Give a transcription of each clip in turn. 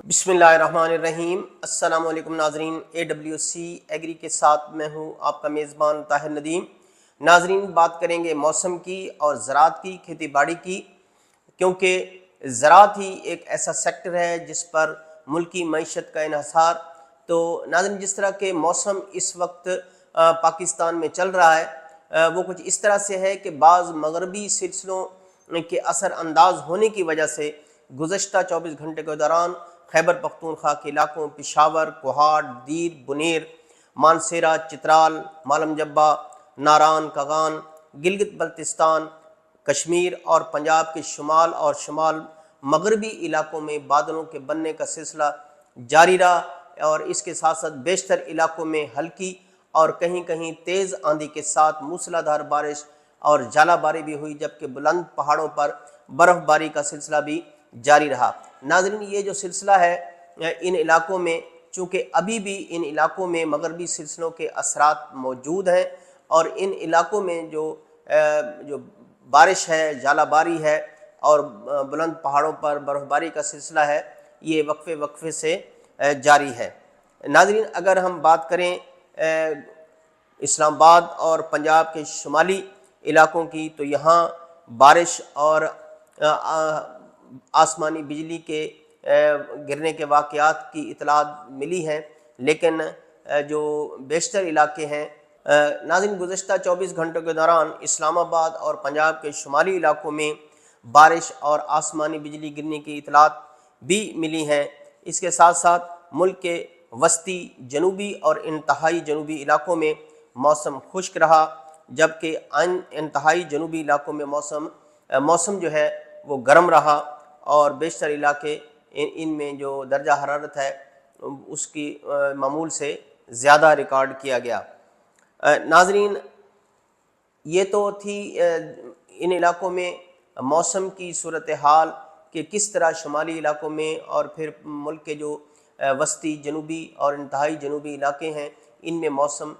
بسم اللہ الرحمن الرحیم۔ السلام علیکم ناظرین، AWC ایگری کے ساتھ میں ہوں آپ کا میزبان طاہر ندیم۔ ناظرین، بات کریں گے موسم کی اور زراعت کی، کھیتی باڑی کی، کیونکہ زراعت ہی ایک ایسا سیکٹر ہے جس پر ملکی معیشت کا انحصار۔ تو ناظرین، جس طرح کے موسم اس وقت پاکستان میں چل رہا ہے وہ کچھ اس طرح سے ہے کہ بعض مغربی سلسلوں کے اثر انداز ہونے کی وجہ سے گزشتہ 24 گھنٹے کے دوران خیبر پختونخوا کے علاقوں پشاور، کوہاٹ، دیر، بنیر، مانسیرہ، چترال، مالم جبہ، ناران، کغان، گلگت بلتستان، کشمیر اور پنجاب کے شمال اور شمال مغربی علاقوں میں بادلوں کے بننے کا سلسلہ جاری رہا، اور اس کے ساتھ ساتھ بیشتر علاقوں میں ہلکی اور کہیں کہیں تیز آندھی کے ساتھ موسلا دھار بارش اور ژالہ باری بھی ہوئی، جبکہ بلند پہاڑوں پر برف باری کا سلسلہ بھی جاری رہا۔ ناظرین، یہ جو سلسلہ ہے ان علاقوں میں، چونکہ ابھی بھی ان علاقوں میں مغربی سلسلوں کے اثرات موجود ہیں، اور ان علاقوں میں جو بارش ہے، ژالہ باری ہے اور بلند پہاڑوں پر برف باری کا سلسلہ ہے، یہ وقفے وقفے سے جاری ہے۔ ناظرین، اگر ہم بات کریں اسلام آباد اور پنجاب کے شمالی علاقوں کی، تو یہاں بارش اور آسمانی بجلی کے گرنے کے واقعات کی اطلاعات ملی ہیں، لیکن جو بیشتر علاقے ہیں، ناظرین، گزشتہ 24 گھنٹوں کے دوران اسلام آباد اور پنجاب کے شمالی علاقوں میں بارش اور آسمانی بجلی گرنے کی اطلاعات بھی ملی ہیں۔ اس کے ساتھ ساتھ ملک کے وسطی، جنوبی اور انتہائی جنوبی علاقوں میں موسم خشک رہا، جبکہ انتہائی جنوبی علاقوں میں موسم جو ہے وہ گرم رہا، اور بیشتر علاقے ان میں جو درجہ حرارت ہے اس کی معمول سے زیادہ ریکارڈ کیا گیا۔ ناظرین، یہ تو تھی ان علاقوں میں موسم کی صورتحال کہ کس طرح شمالی علاقوں میں اور پھر ملک کے جو وسطی، جنوبی اور انتہائی جنوبی علاقے ہیں ان میں موسم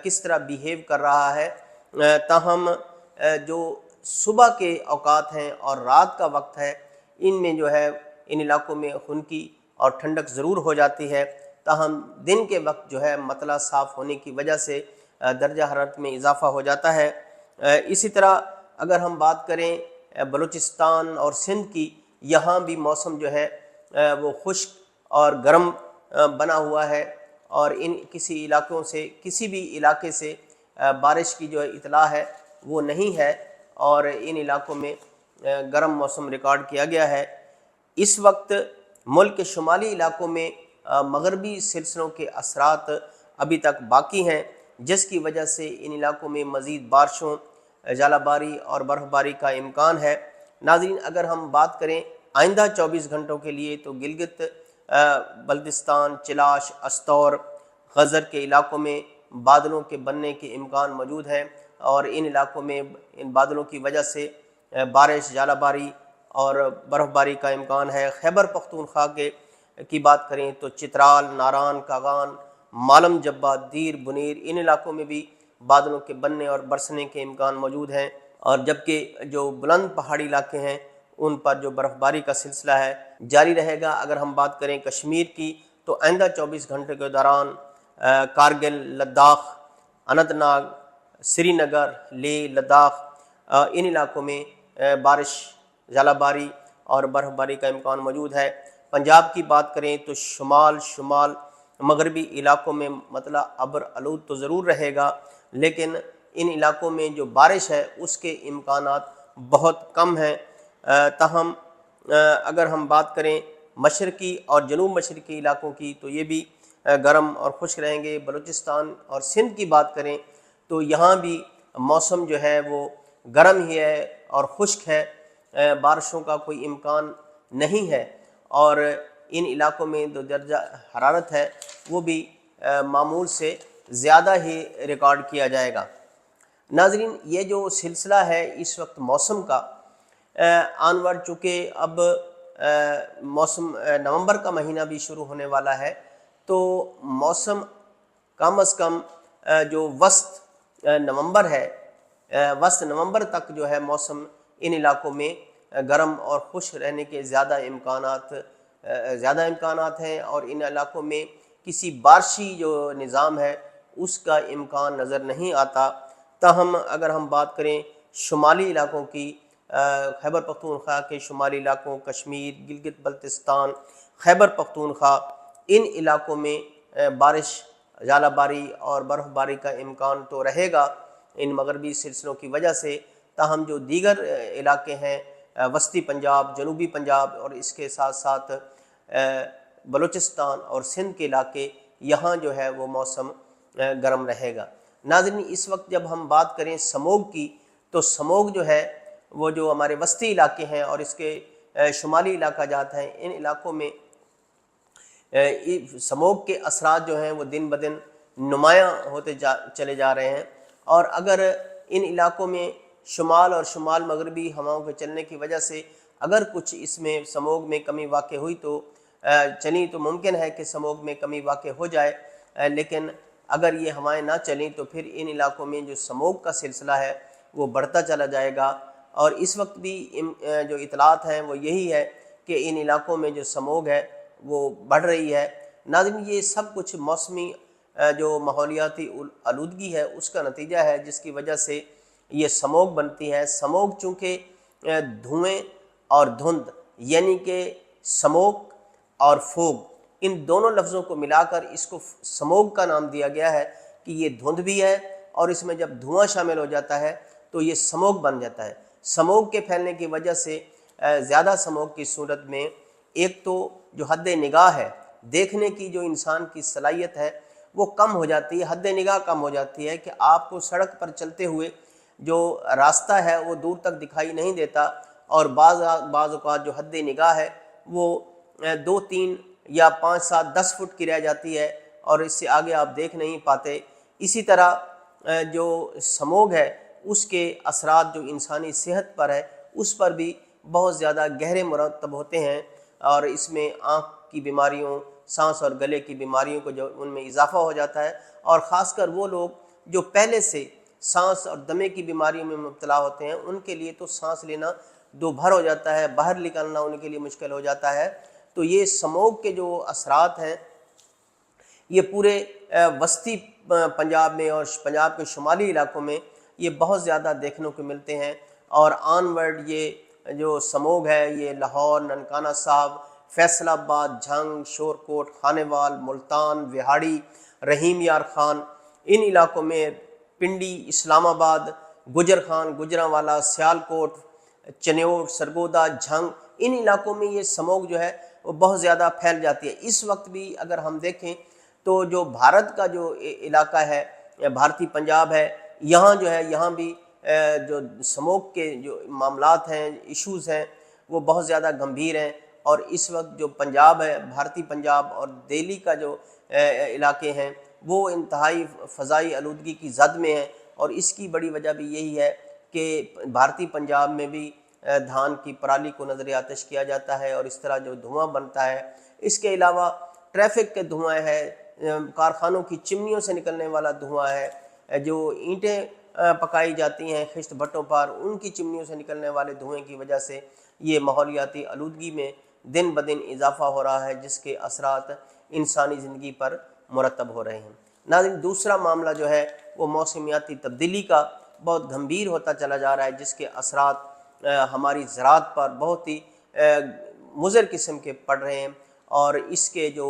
کس طرح بیہیو کر رہا ہے۔ تاہم جو صبح کے اوقات ہیں اور رات کا وقت ہے، ان میں جو ہے ان علاقوں میں خنکی اور ٹھنڈک ضرور ہو جاتی ہے، تاہم دن کے وقت جو ہے مطلع صاف ہونے کی وجہ سے درجہ حرارت میں اضافہ ہو جاتا ہے۔ اسی طرح اگر ہم بات کریں بلوچستان اور سندھ کی، یہاں بھی موسم جو ہے وہ خشک اور گرم بنا ہوا ہے، اور ان کسی بھی علاقے سے بارش کی جو اطلاع ہے وہ نہیں ہے، اور ان علاقوں میں گرم موسم ریکارڈ کیا گیا ہے۔ اس وقت ملک کے شمالی علاقوں میں مغربی سلسلوں کے اثرات ابھی تک باقی ہیں، جس کی وجہ سے ان علاقوں میں مزید بارشوں، ژالہ باری اور برف باری کا امکان ہے۔ ناظرین، اگر ہم بات کریں آئندہ 24 گھنٹوں کے لیے، تو گلگت بلتستان، چلاش، استور، خزر کے علاقوں میں بادلوں کے بننے کے امکان موجود ہیں، اور ان علاقوں میں ان بادلوں کی وجہ سے بارش، ژالہ باری اور برف باری کا امکان ہے۔ خیبر پختونخوا کی بات کریں تو چترال، ناران، کاغان، مالم جبہ، دیر، بنیر، ان علاقوں میں بھی بادلوں کے بننے اور برسنے کے امکان موجود ہیں، اور جبکہ جو بلند پہاڑی علاقے ہیں ان پر جو برف باری کا سلسلہ ہے جاری رہے گا۔ اگر ہم بات کریں کشمیر کی، تو آئندہ 24 گھنٹے کے دوران کارگل، لداخ، اننت ناگ، سری نگر، لیہ، لداخ، ان علاقوں میں بارش، ژالہ باری اور برف باری کا امکان موجود ہے۔ پنجاب کی بات کریں تو شمال مغربی علاقوں میں مطلع ابر آلود تو ضرور رہے گا، لیکن ان علاقوں میں جو بارش ہے اس کے امکانات بہت کم ہیں۔ تاہم اگر ہم بات کریں مشرقی اور جنوب مشرقی علاقوں کی، تو یہ بھی گرم اور خشک رہیں گے۔ بلوچستان اور سندھ کی بات کریں تو یہاں بھی موسم جو ہے وہ گرم ہی ہے اور خشک ہے، بارشوں کا کوئی امکان نہیں ہے، اور ان علاقوں میں جو درجہ حرارت ہے وہ بھی معمول سے زیادہ ہی ریکارڈ کیا جائے گا۔ ناظرین، یہ جو سلسلہ ہے اس وقت موسم کا آنورڈ، چونکہ اب موسم نومبر کا مہینہ بھی شروع ہونے والا ہے، تو موسم کم از کم جو وسط نومبر تک جو ہے موسم ان علاقوں میں گرم اور خشک رہنے کے زیادہ امکانات زیادہ امکانات ہیں، اور ان علاقوں میں کسی بارشی جو نظام ہے اس کا امکان نظر نہیں آتا۔ تاہم اگر ہم بات کریں شمالی علاقوں کی، خیبر پختونخوا کے شمالی علاقوں، کشمیر، گلگت بلتستان، خیبر پختونخوا، ان علاقوں میں بارش، ژالہ باری اور برف باری کا امکان تو رہے گا ان مغربی سلسلوں کی وجہ سے۔ تاہم جو دیگر علاقے ہیں، وسطی پنجاب، جنوبی پنجاب اور اس کے ساتھ ساتھ بلوچستان اور سندھ کے علاقے، یہاں جو ہے وہ موسم گرم رہے گا۔ ناظرین، اس وقت جب ہم بات کریں سموگ کی، تو سموگ جو ہے وہ جو ہمارے وسطی علاقے ہیں اور اس کے شمالی علاقہ جات ہیں، ان علاقوں میں سموگ کے اثرات جو ہیں وہ دن بدن نمایاں ہوتے چلے جا رہے ہیں، اور اگر ان علاقوں میں شمال اور شمال مغربی ہواؤں کے چلنے کی وجہ سے اگر کچھ اس میں سموگ میں کمی واقع ہوئی تو تو ممکن ہے کہ سموگ میں کمی واقع ہو جائے، لیکن اگر یہ ہوائیں نہ چلیں تو پھر ان علاقوں میں جو سموگ کا سلسلہ ہے وہ بڑھتا چلا جائے گا۔ اور اس وقت بھی جو اطلاعات ہیں وہ یہی ہے کہ ان علاقوں میں جو سموگ ہے وہ بڑھ رہی ہے۔ ناظرین، یہ سب کچھ موسمی جو ماحولیاتی آلودگی ہے اس کا نتیجہ ہے، جس کی وجہ سے یہ سموگ بنتی ہے۔ سموگ چونکہ دھوئیں اور دھند، یعنی کہ سموک اور فوگ، ان دونوں لفظوں کو ملا کر اس کو سموگ کا نام دیا گیا ہے کہ یہ دھند بھی ہے، اور اس میں جب دھواں شامل ہو جاتا ہے تو یہ سموگ بن جاتا ہے۔ سموگ کے پھیلنے کی وجہ سے زیادہ سموگ کی صورت میں ایک تو جو حد نگاہ ہے، دیکھنے کی جو انسان کی صلاحیت ہے وہ کم ہو جاتی ہے، حد نگاہ کم ہو جاتی ہے کہ آپ کو سڑک پر چلتے ہوئے جو راستہ ہے وہ دور تک دکھائی نہیں دیتا، اور بعض اوقات جو حد نگاہ ہے وہ 2، 3 یا 5، 7، 10 فٹ کی رہ جاتی ہے، اور اس سے آگے آپ دیکھ نہیں پاتے۔ اسی طرح جو سموگ ہے اس کے اثرات جو انسانی صحت پر ہے اس پر بھی بہت زیادہ گہرے مرتب ہوتے ہیں، اور اس میں آنکھ کی بیماریوں، سانس اور گلے کی بیماریوں کو جو ان میں اضافہ ہو جاتا ہے، اور خاص کر وہ لوگ جو پہلے سے سانس اور دمے کی بیماریوں میں مبتلا ہوتے ہیں ان کے لیے تو سانس لینا دوبھر ہو جاتا ہے، باہر نکلنا ان کے لیے مشکل ہو جاتا ہے۔ تو یہ سموگ کے جو اثرات ہیں یہ پورے وسطی پنجاب میں اور پنجاب کے شمالی علاقوں میں یہ بہت زیادہ دیکھنے کو ملتے ہیں، اور آن ورڈ یہ جو سموگ ہے یہ لاہور، ننکانہ صاحب، فیصل آباد، جھنگ، شورکوٹ، خانیوال، ملتان، وہاڑی، رحیم یار خان، ان علاقوں میں پنڈی، اسلام آباد، گجر خان، گجرانوالا، سیالکوٹ، چنیوٹ، سرگودا، جھنگ، ان علاقوں میں یہ سموگ جو ہے وہ بہت زیادہ پھیل جاتی ہے۔ اس وقت بھی اگر ہم دیکھیں تو جو بھارت کا جو علاقہ ہے، بھارتی پنجاب ہے، یہاں جو ہے یہاں بھی جو سموگ کے جو معاملات ہیں، ایشوز ہیں، وہ بہت زیادہ گمبھیر ہیں، اور اس وقت جو پنجاب ہے، بھارتی پنجاب اور دہلی کا جو علاقے ہیں وہ انتہائی فضائی آلودگی کی زد میں ہیں، اور اس کی بڑی وجہ بھی یہی ہے کہ بھارتی پنجاب میں بھی دھان کی پرالی کو نظر آتش کیا جاتا ہے، اور اس طرح جو دھواں بنتا ہے، اس کے علاوہ ٹریفک کے دھواں ہے، کارخانوں کی چمنیوں سے نکلنے والا دھواں ہے، جو اینٹیں پکائی جاتی ہیں خشت بھٹوں پر، ان کی چمنیوں سے نکلنے والے دھوئیں کی وجہ سے یہ ماحولیاتی آلودگی میں دن بدن اضافہ ہو رہا ہے، جس کے اثرات انسانی زندگی پر مرتب ہو رہے ہیں۔ ناظرین، دوسرا معاملہ جو ہے وہ موسمیاتی تبدیلی کا بہت گمبھیر ہوتا چلا جا رہا ہے، جس کے اثرات ہماری زراعت پر بہت ہی مضر قسم کے پڑ رہے ہیں، اور اس کے جو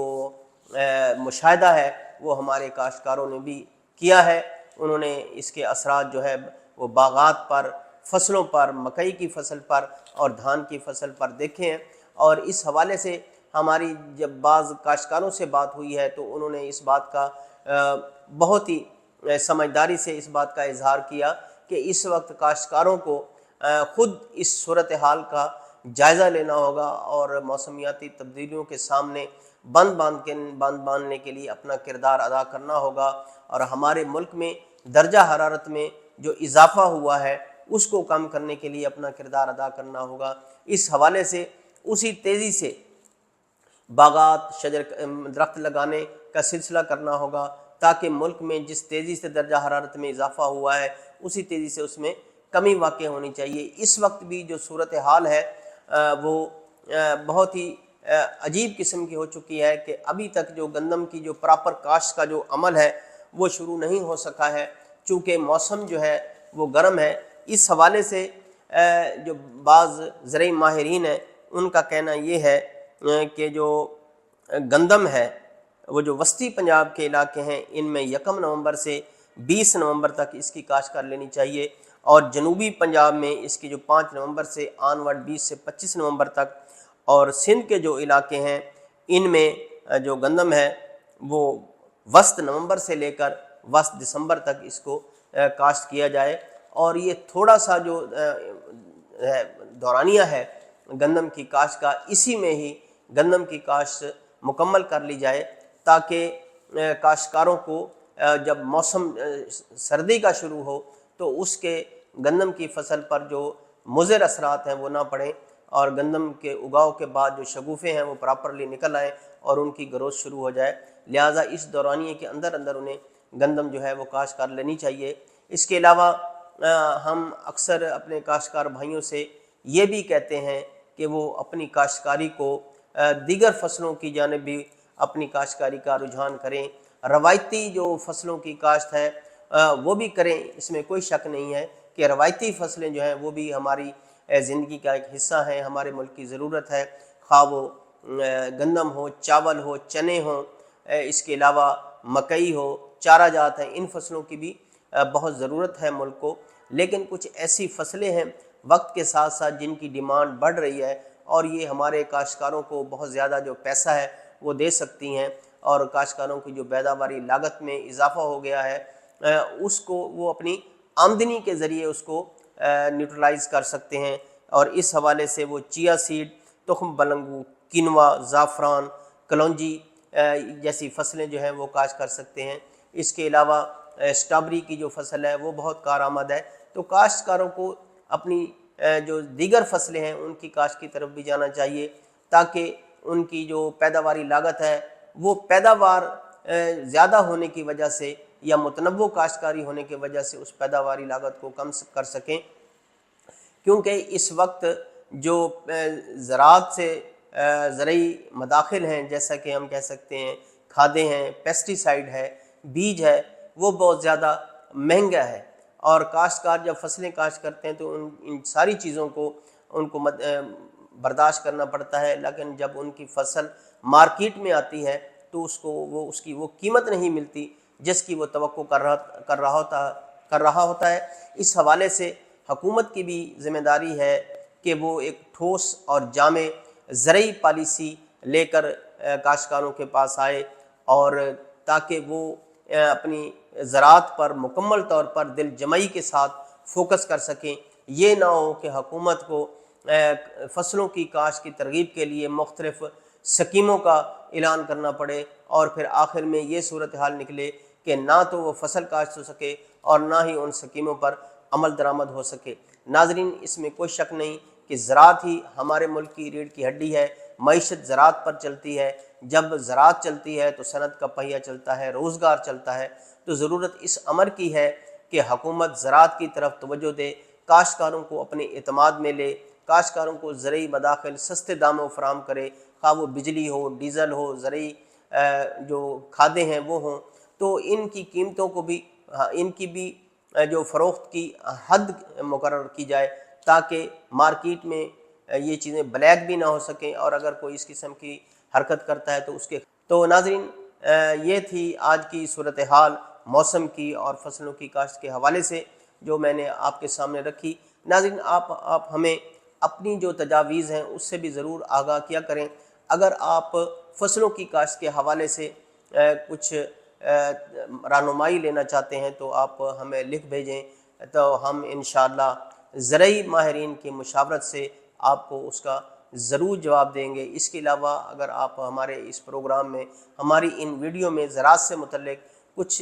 مشاہدہ ہے وہ ہمارے کاشتکاروں نے بھی کیا ہے۔ انہوں نے اس کے اثرات جو ہے وہ باغات پر، فصلوں پر، مکئی کی فصل پر اور دھان کی فصل پر دیکھے ہیں، اور اس حوالے سے ہماری جب بعض کاشتکاروں سے بات ہوئی ہے تو انہوں نے اس بات کا بہت ہی سمجھداری سے اس بات کا اظہار کیا کہ اس وقت کاشتکاروں کو خود اس صورتحال کا جائزہ لینا ہوگا، اور موسمیاتی تبدیلیوں کے سامنے بند باندھنے کے لیے اپنا کردار ادا کرنا ہوگا، اور ہمارے ملک میں درجہ حرارت میں جو اضافہ ہوا ہے اس کو کم کرنے کے لیے اپنا کردار ادا کرنا ہوگا۔ اس حوالے سے اسی تیزی سے باغات، درخت لگانے کا سلسلہ کرنا ہوگا، تاکہ ملک میں جس تیزی سے درجہ حرارت میں اضافہ ہوا ہے اسی تیزی سے اس میں کمی واقع ہونی چاہیے۔ اس وقت بھی جو صورتحال ہے وہ بہت ہی عجیب قسم کی ہو چکی ہے کہ ابھی تک جو گندم کی جو پراپر کاشت کا جو عمل ہے وہ شروع نہیں ہو سکا ہے، چونکہ موسم جو ہے وہ گرم ہے۔ اس حوالے سے جو بعض زرعی ماہرین ہیں ان کا کہنا یہ ہے کہ جو گندم ہے وہ جو وسطی پنجاب کے علاقے ہیں ان میں 1 نومبر سے 20 نومبر تک اس کی کاشت کر لینی چاہیے، اور جنوبی پنجاب میں اس کی جو 5 نومبر سے آنورڈ 20 سے 25 نومبر تک، اور سندھ کے جو علاقے ہیں ان میں جو گندم ہے وہ وسط نومبر سے لے کر وسط دسمبر تک اس کو کاشت کیا جائے، اور یہ تھوڑا سا جو دورانیہ ہے گندم کی کاشت کا، اسی میں ہی گندم کی کاشت مکمل کر لی جائے تاکہ کاشتکاروں کو جب موسم سردی کا شروع ہو تو اس کے گندم کی فصل پر جو مضر اثرات ہیں وہ نہ پڑیں، اور گندم کے اگاؤ کے بعد جو شگوفے ہیں وہ پراپرلی نکل آئیں اور ان کی گروتھ شروع ہو جائے۔ لہٰذا اس دورانیے کے اندر انہیں گندم جو ہے وہ کاشت کر لینی چاہیے۔ اس کے علاوہ ہم اکثر اپنے کاشتکار بھائیوں سے یہ بھی کہتے ہیں کہ وہ اپنی کاشتکاری کو دیگر فصلوں کی جانب بھی اپنی کاشتکاری کا رجحان کریں، روایتی جو فصلوں کی کاشت ہے وہ بھی کریں، اس میں کوئی شک نہیں ہے کہ روایتی فصلیں جو ہیں وہ بھی ہماری زندگی کا ایک حصہ ہیں، ہمارے ملک کی ضرورت ہے، خواہ وہ گندم ہو، چاول ہو، چنے ہوں، اس کے علاوہ مکئی ہو، چارہ جات ہیں، ان فصلوں کی بھی بہت ضرورت ہے ملک کو۔ لیکن کچھ ایسی فصلیں ہیں وقت کے ساتھ ساتھ جن کی ڈیمانڈ بڑھ رہی ہے، اور یہ ہمارے کاشتکاروں کو بہت زیادہ جو پیسہ ہے وہ دے سکتی ہیں، اور کاشتکاروں کی جو پیداواری لاگت میں اضافہ ہو گیا ہے اس کو وہ اپنی آمدنی کے ذریعے اس کو نیوٹرلائز کر سکتے ہیں، اور اس حوالے سے وہ چیا سیڈ، تخم بلنگو، کینوا، زعفران، کلونجی جیسی فصلیں جو ہیں وہ کاشت کر سکتے ہیں۔ اس کے علاوہ اسٹرابری کی جو فصل ہے وہ بہت کارآمد ہے، تو کاشتکاروں کو اپنی جو دیگر فصلیں ہیں ان کی کاشت کی طرف بھی جانا چاہیے تاکہ ان کی جو پیداواری لاگت ہے وہ پیداوار زیادہ ہونے کی وجہ سے یا متنوع کاشتکاری ہونے کی وجہ سے اس پیداواری لاگت کو کم کر سکیں، کیونکہ اس وقت جو زراعت سے زرعی مداخل ہیں جیسا کہ ہم کہہ سکتے ہیں کھادیں ہیں، پیسٹی سائیڈ ہے، بیج ہے، وہ بہت زیادہ مہنگا ہے، اور کاشتکار جب فصلیں کاشت کرتے ہیں تو ان ساری چیزوں کو ان کو برداشت کرنا پڑتا ہے، لیکن جب ان کی فصل مارکیٹ میں آتی ہے تو اس کی وہ قیمت نہیں ملتی جس کی وہ توقع کر رہا ہوتا ہے۔ اس حوالے سے حکومت کی بھی ذمہ داری ہے کہ وہ ایک ٹھوس اور جامع زرعی پالیسی لے کر کاشتکاروں کے پاس آئے، اور تاکہ وہ اپنی زراعت پر مکمل طور پر دل جمعی کے ساتھ فوکس کر سکیں۔ یہ نہ ہو کہ حکومت کو فصلوں کی کاشت کی ترغیب کے لیے مختلف سکیموں کا اعلان کرنا پڑے، اور پھر آخر میں یہ صورتحال نکلے کہ نہ تو وہ فصل کاشت ہو سکے اور نہ ہی ان سکیموں پر عمل درآمد ہو سکے۔ ناظرین، اس میں کوئی شک نہیں کہ زراعت ہی ہمارے ملک کی ریڑھ کی ہڈی ہے، معیشت زراعت پر چلتی ہے، جب زراعت چلتی ہے تو صنعت کا پہیہ چلتا ہے، روزگار چلتا ہے، تو ضرورت اس امر کی ہے کہ حکومت زراعت کی طرف توجہ دے، کاشتکاروں کو اپنے اعتماد میں لے، کاشتکاروں کو زرعی مداخل سستے داموں فراہم کرے، خواہ وہ بجلی ہو، ڈیزل ہو، زرعی جو کھادیں ہیں وہ ہوں، تو ان کی قیمتوں کو بھی ان کی بھی جو فروخت کی حد مقرر کی جائے تاکہ مارکیٹ میں یہ چیزیں بلیک بھی نہ ہو سکیں، اور اگر کوئی اس قسم کی حرکت کرتا ہے تو ناظرین یہ تھی آج کی صورتحال موسم کی اور فصلوں کی کاشت کے حوالے سے جو میں نے آپ کے سامنے رکھی۔ ناظرین، آپ ہمیں اپنی جو تجاویز ہیں اس سے بھی ضرور آگاہ کیا کریں۔ اگر آپ فصلوں کی کاشت کے حوالے سے کچھ رہنمائی لینا چاہتے ہیں تو آپ ہمیں لکھ بھیجیں، تو ہم انشاءاللہ زرعی ماہرین کی مشاورت سے آپ کو اس کا ضرور جواب دیں گے۔ اس کے علاوہ اگر آپ ہمارے اس پروگرام میں، ہماری ان ویڈیو میں زراعت سے متعلق کچھ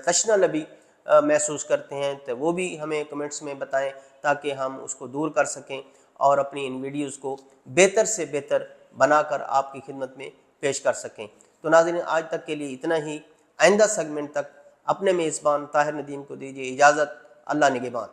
تشنہ لبی محسوس کرتے ہیں تو وہ بھی ہمیں کمنٹس میں بتائیں تاکہ ہم اس کو دور کر سکیں اور اپنی ان ویڈیوز کو بہتر سے بہتر بنا کر آپ کی خدمت میں پیش کر سکیں۔ تو ناظرین، آج تک کے لیے اتنا ہی۔ آئندہ سیگمنٹ تک اپنے میزبان طاہر ندیم کو دیجیے اجازت۔ اللہ نگہبان۔